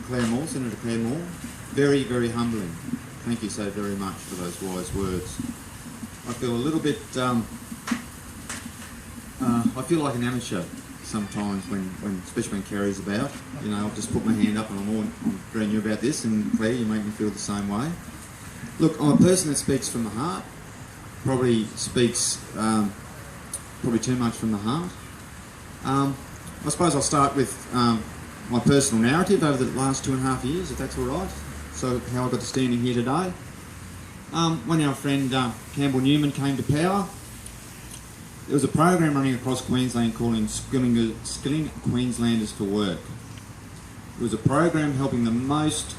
Senator Claire Moore. Very, very humbling. Thank you so very much for those wise words. I feel a little bit, I feel like an amateur sometimes when especially when Kerry's about. You know, I'll just put my hand up and I'm agreeing you about this, and Claire, you make me feel the same way. Look, I'm a person that speaks from the heart, probably speaks probably too much from the heart. I suppose I'll start with my personal narrative over the last 2.5 years, if that's all right. So how I got to standing here today. When our friend Campbell Newman came to power, there was a program running across Queensland called Skilling Queenslanders for Work. It was a program helping the most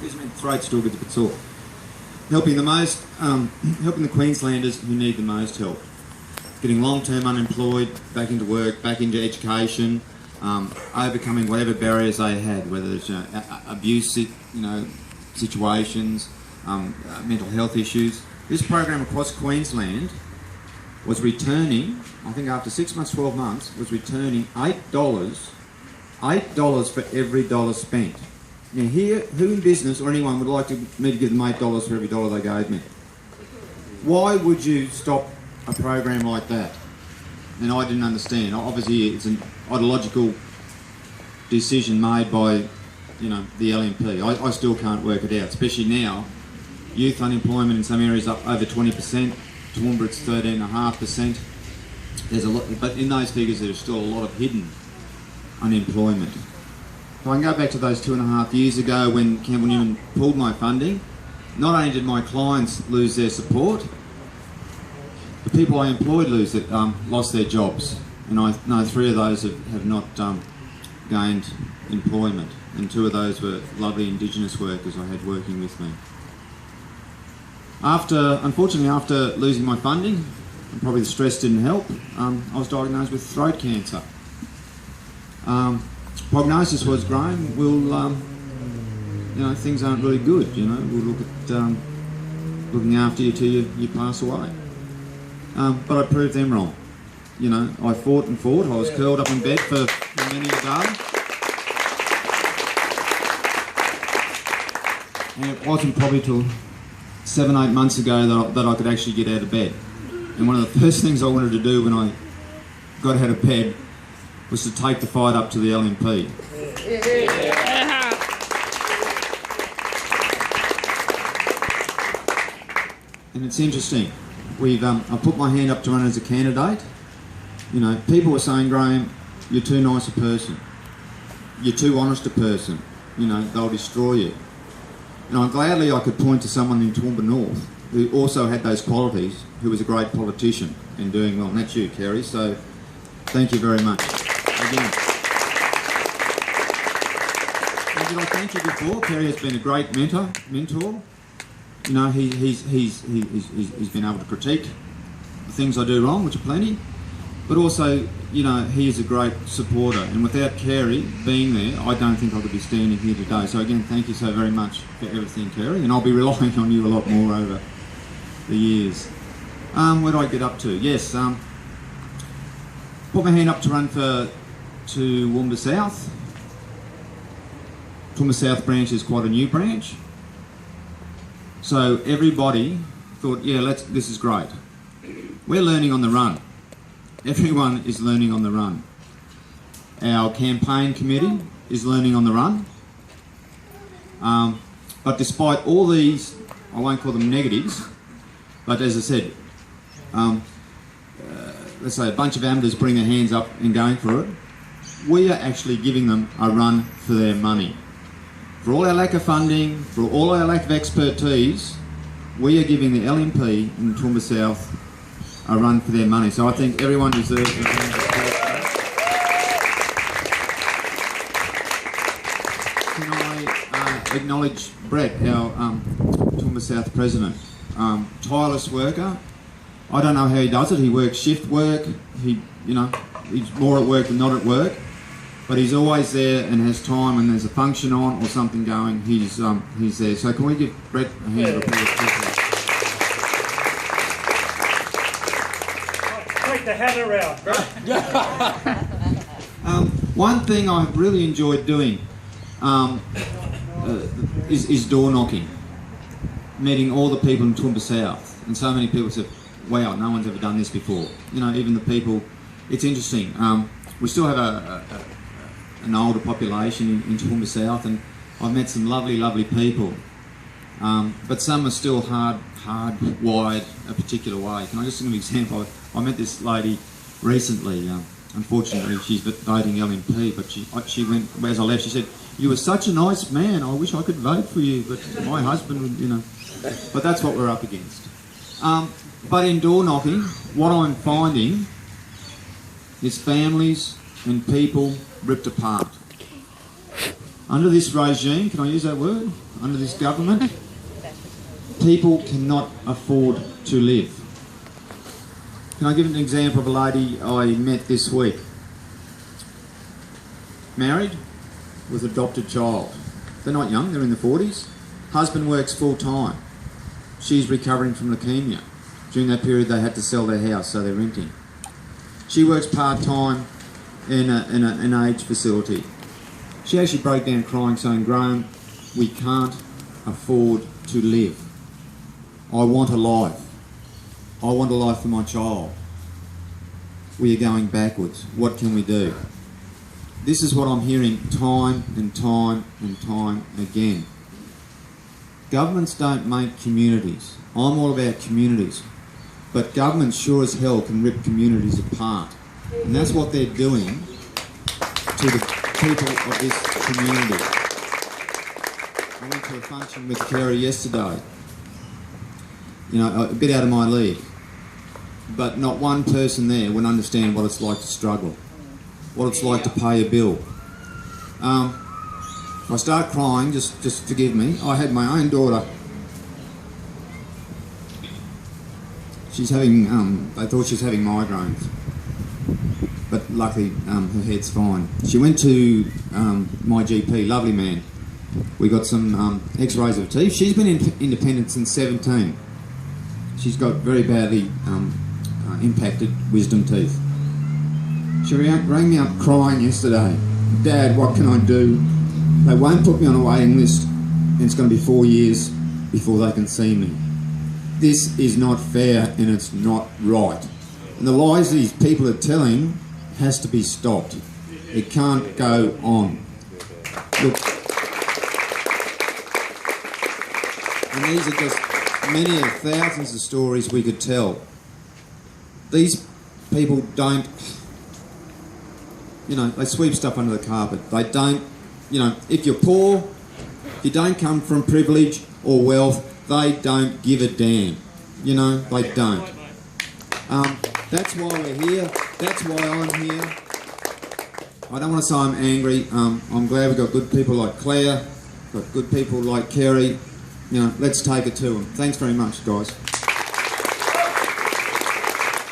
excuse me, throat still gets a bit sore. Helping the Queenslanders who need the most help. Getting long-term unemployed, back into work, back into education, overcoming whatever barriers they had, whether it's abuse, situations, mental health issues. This program across Queensland was returning, I think after 6 months, 12 months, was returning $8 for every dollar spent. Now here, who in business or anyone would like me to give them $8 for every dollar they gave me? Why would you stop a program like that? And I didn't understand. Obviously it's an ideological decision made by, the LNP. I still can't work it out, especially now. Youth unemployment in some areas up over 20%. Toowoomba it's 13.5%. There's a lot, but in those figures there's still a lot of hidden unemployment. So I can go back to those 2.5 years ago when Campbell Newman pulled my funding. Not only did my clients lose their support, the people I employed lost their jobs. And I know 3 of those have not gained employment, and 2 of those were lovely Indigenous workers I had working with me. Unfortunately, after losing my funding, and probably the stress didn't help, I was diagnosed with throat cancer. Prognosis was, Graham, things aren't really good. We'll look at looking after you till you pass away. But I proved them wrong. I fought and fought. I was curled up in bed for many a day. And it wasn't probably till 7-8 months ago that I could actually get out of bed. And one of the first things I wanted to do when I got out of bed was to take the fight up to the LNP. And it's interesting. I put my hand up to run as a candidate. People were saying, Graham, you're too nice a person. You're too honest a person. They'll destroy you. And gladly I could point to someone in Toowoomba North who also had those qualities, who was a great politician and doing well. And that's you, Kerry. So thank you very much. Again. And did I thank you before? Kerry has been a great mentor. He's been able to critique the things I do wrong, which are plenty, but also, he is a great supporter, and without Kerry being there, I don't think I could be standing here today. So again, thank you so very much for everything, Kerry, and I'll be relying on you a lot more over the years. Where do I get up to? Yes, put my hand up to run for Toowoomba South. Toowoomba South branch is quite a new branch. So everybody thought, this is great. We're learning on the run. Everyone is learning on the run. Our campaign committee is learning on the run. But despite all these, I won't call them negatives, but as I said, let's say a bunch of amateurs putting their hands up and going for it, we are actually giving them a run for their money. For all our lack of funding, for all our lack of expertise, we are giving the LNP in Toowoomba South a run for their money. So I think everyone deserves a round of applause. Can I acknowledge Brett, our Toowoomba South president? Tireless worker. I don't know how he does it. He works shift work. He's more at work than not at work. But he's always there and has time when there's a function on or something going, he's there. So can we give Brett a hand of applause? Take the hat around. One thing I've really enjoyed doing is door knocking, meeting all the people in Toowoomba South, and so many people said, wow, no one's ever done this before. You know, even the people, it's interesting. We still have an older population in Toowoomba South, and I've met some lovely people, but some are still hard-wired a particular way. Can I just give an example? I met this lady recently. Unfortunately, she's voting LNP, but she went, as I left, she said, "You were such a nice man, I wish I could vote for you, but my husband would, you know." But that's what we're up against. But in door knocking, what I'm finding is families and people ripped apart. Under this regime, can I use that word? Under this government, people cannot afford to live. Can I give an example of a lady I met this week? Married with adopted child. They're not young, they're in the 40s. Husband works full time. She's recovering from leukemia. During that period they had to sell their house, so they're renting. She works part-time in an aged facility. She actually broke down crying, saying, "Graham, we can't afford to live. I want a life. I want a life for my child. We are going backwards. What can we do?" This is what I'm hearing time and time and time again. Governments don't make communities. I'm all about communities. But governments sure as hell can rip communities apart. And that's what they're doing to the people of this community. I went to a function with Kerry yesterday. You know, a bit out of my league. But not one person there would understand what it's like to struggle, what it's like to pay a bill. If I start crying, just forgive me. I had my own daughter. She's having, they thought she was having migraines, but luckily her head's fine. She went to my GP, lovely man. We got some x-rays of her teeth. She's been independent since 17. She's got very badly impacted wisdom teeth. She rang me up crying yesterday. "Dad, what can I do? They won't put me on a waiting list, and it's going to be 4 years before they can see me. This is not fair and it's not right. And the lies these people are telling has to be stopped. It can't go on." Look, and these are just many of thousands of stories we could tell. These people don't, you know, they sweep stuff under the carpet. They don't, you know, if you're poor, if you don't come from privilege or wealth, they don't give a damn. You know, they don't. That's why we're here. That's why I'm here. I don't want to say I'm angry. I'm glad we've got good people like Claire, got good people like Kerry. You know, let's take it to them. Thanks very much, guys.